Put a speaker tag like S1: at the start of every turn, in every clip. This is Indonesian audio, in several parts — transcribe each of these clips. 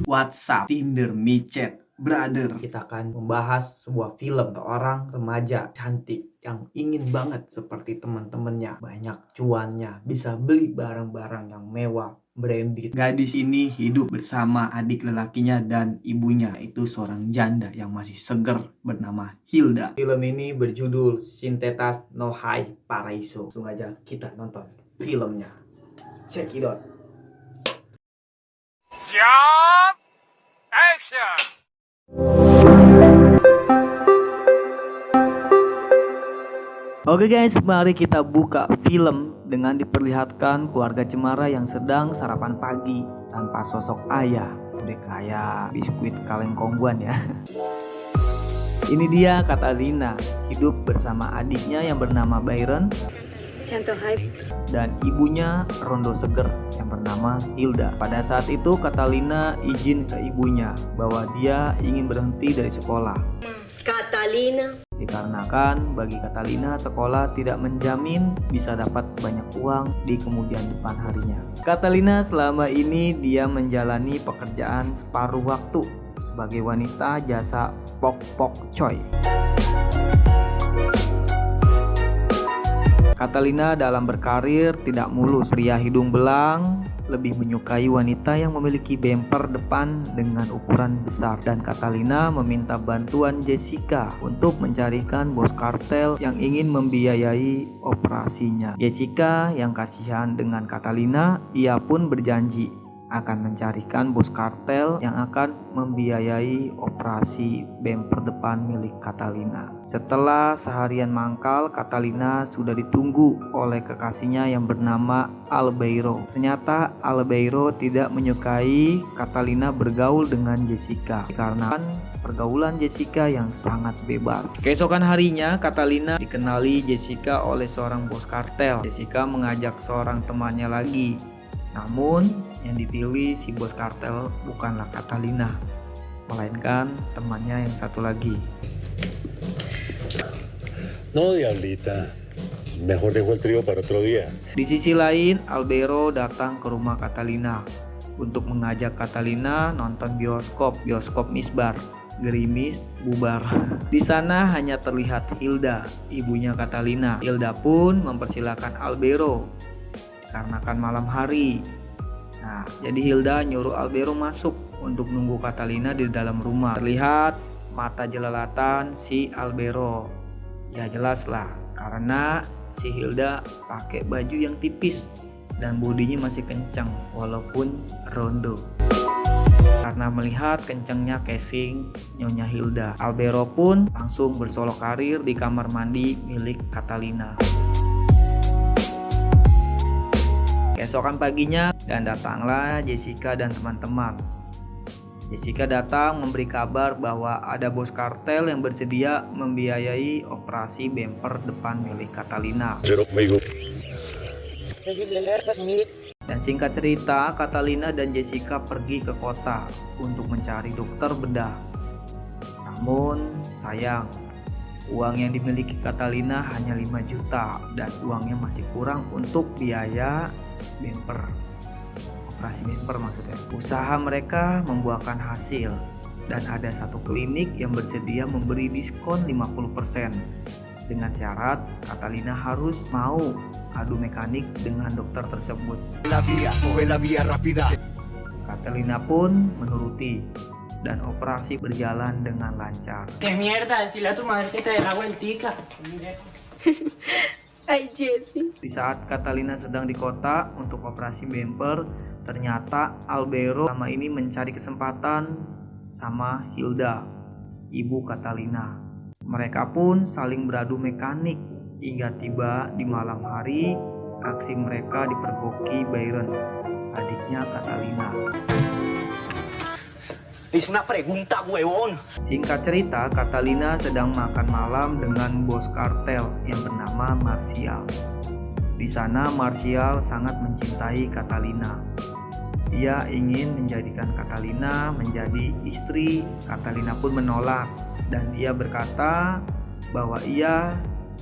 S1: WhatsApp, Tinder, micet, brother.
S2: Kita akan membahas sebuah film seorang remaja cantik yang ingin banget seperti teman-temannya, banyak cuannya, bisa beli barang-barang yang mewah, branded.
S1: Gadis ini hidup bersama adik lelakinya dan ibunya, yaitu seorang janda yang masih seger bernama Hilda.
S2: Film ini berjudul Sintetas no Hai Paraiso. Langsung aja kita nonton filmnya. Check it out.
S3: Siap, action.
S2: Oke guys, mari kita buka film dengan diperlihatkan keluarga Cemara yang sedang sarapan pagi tanpa sosok ayah. Udah kayak biskuit kaleng kongguan ya. Ini dia Catalina, hidup bersama adiknya yang bernama Byron dan ibunya Rondo Seger yang bernama Hilda. Pada saat itu Catalina izin ke ibunya bahwa dia ingin berhenti dari sekolah.
S4: Catalina.
S2: Dikarenakan bagi Catalina sekolah tidak menjamin bisa dapat banyak uang di kemudian depan harinya. Catalina selama ini dia menjalani pekerjaan separuh waktu sebagai wanita jasa pok-pok coy. Catalina dalam berkarir tidak mulus. Pria hidung belang lebih menyukai wanita yang memiliki bemper depan dengan ukuran besar, dan Catalina meminta bantuan Jessica untuk mencarikan bos kartel yang ingin membiayai operasinya. Jessica yang kasihan dengan Catalina, ia pun berjanji akan mencarikan bos kartel yang akan membiayai operasi bemper depan milik Catalina. Setelah seharian mangkal, Catalina sudah ditunggu oleh kekasihnya yang bernama Albeiro. Ternyata Albeiro tidak menyukai Catalina bergaul dengan Jessica karena pergaulan Jessica yang sangat bebas. Keesokan harinya, Catalina dikenali Jessica oleh seorang bos kartel. Jessica mengajak seorang temannya lagi. Namun yang dipilih si bos kartel bukanlah Catalina, melainkan temannya yang satu lagi.
S5: No, diablita. Mejor dejo el trío para otro día.
S2: Di sisi lain, Albeiro datang ke rumah Catalina untuk mengajak Catalina nonton bioskop Misbar. Gerimis bubar. Di sana hanya terlihat Hilda, ibunya Catalina. Hilda pun mempersilahkan Albeiro karena kan malam hari. Nah, jadi Hilda nyuruh Albeiro masuk untuk nunggu Catalina di dalam rumah. Terlihat mata jelalatan si Albeiro. Ya jelas lah, karena si Hilda pakai baju yang tipis dan bodinya masih kencang walaupun rondo. Karena melihat kencangnya casing Nyonya Hilda, Albeiro pun langsung bersolok karir di kamar mandi milik Catalina. Keesokan paginya dan datanglah Jessica dan teman-teman. Jessica datang memberi kabar bahwa ada bos kartel yang bersedia membiayai operasi bemper depan milik Catalina. Dan singkat cerita, Catalina dan Jessica pergi ke kota untuk mencari dokter bedah. Namun sayang, uang yang dimiliki Catalina hanya 5 juta dan uangnya masih kurang untuk biaya bemper, operasi bemper maksudnya. Usaha mereka membuahkan hasil dan ada satu klinik yang bersedia memberi diskon 50% dengan syarat Catalina harus mau adu mekanik dengan dokter tersebut. Catalina pun menuruti dan operasi berjalan dengan lancar.
S6: Que mierda, decirle a tu madre que te dé la vueltica.
S4: Ay, Jessie.
S2: Di saat Catalina sedang di kota untuk operasi bemper, ternyata Albeiro selama ini mencari kesempatan sama Hilda, ibu Catalina. Mereka pun saling beradu mekanik hingga tiba di malam hari aksi mereka dipergoki Byron, adiknya Catalina.
S3: Es una pregunta, huevón.
S2: Singkat cerita, Catalina sedang makan malam dengan bos kartel yang bernama Marcial. Di sana Marcial sangat mencintai Catalina. Dia ingin menjadikan Catalina menjadi istri. Catalina pun menolak dan dia berkata bahwa ia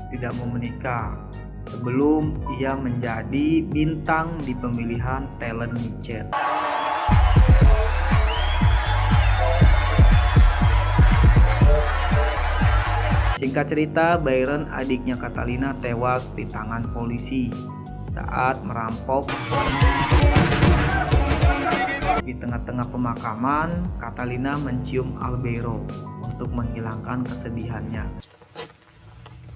S2: tidak mau menikah sebelum ia menjadi bintang di pemilihan talent micet. Singkat cerita, Byron, adiknya Catalina, tewas di tangan polisi saat merampok. Di tengah-tengah pemakaman, Catalina mencium Albeiro untuk menghilangkan kesedihannya.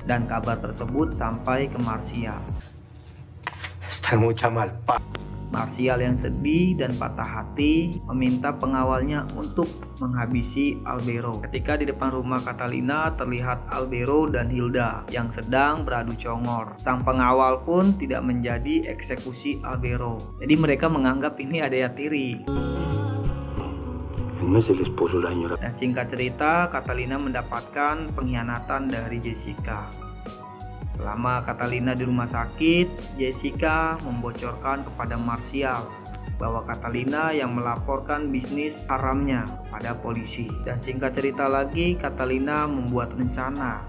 S2: Dan kabar tersebut sampai ke Marcial.
S3: Está mucha mal.
S2: Marcial yang sedih dan patah hati meminta pengawalnya untuk menghabisi Albeiro. Ketika di depan rumah Catalina terlihat Albeiro dan Hilda yang sedang beradu congor. Sang pengawal pun tidak menjadi eksekusi Albeiro. Jadi mereka menganggap ini adanya tiri. Dan singkat cerita, Catalina mendapatkan pengkhianatan dari Jessica. Selama Catalina di rumah sakit, Jessica membocorkan kepada Marcial bahwa Catalina yang melaporkan bisnis haramnya pada polisi. Dan singkat cerita lagi, Catalina membuat rencana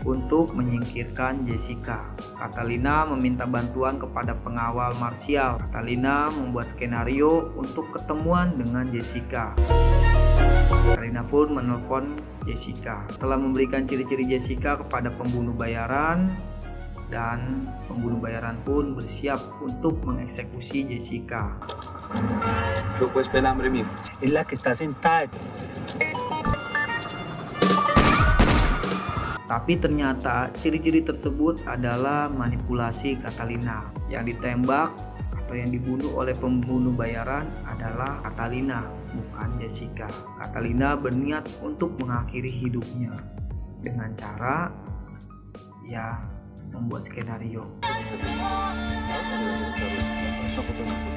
S2: untuk menyingkirkan Jessica. Catalina meminta bantuan kepada pengawal Marcial. Catalina membuat skenario untuk ketemuan dengan Jessica. Catalina pun menelpon Jessica. Setelah memberikan ciri-ciri Jessica kepada pembunuh bayaran, dan pembunuh bayaran pun bersiap untuk mengeksekusi Jessica.
S7: Lo puedes ver, hambre mío. Es la que está sentada.
S2: Tapi ternyata ciri-ciri tersebut adalah manipulasi Catalina. Yang ditembak atau yang dibunuh oleh pembunuh bayaran adalah Catalina, bukan Jessica. Catalina berniat untuk mengakhiri hidupnya dengan cara membuat skenario.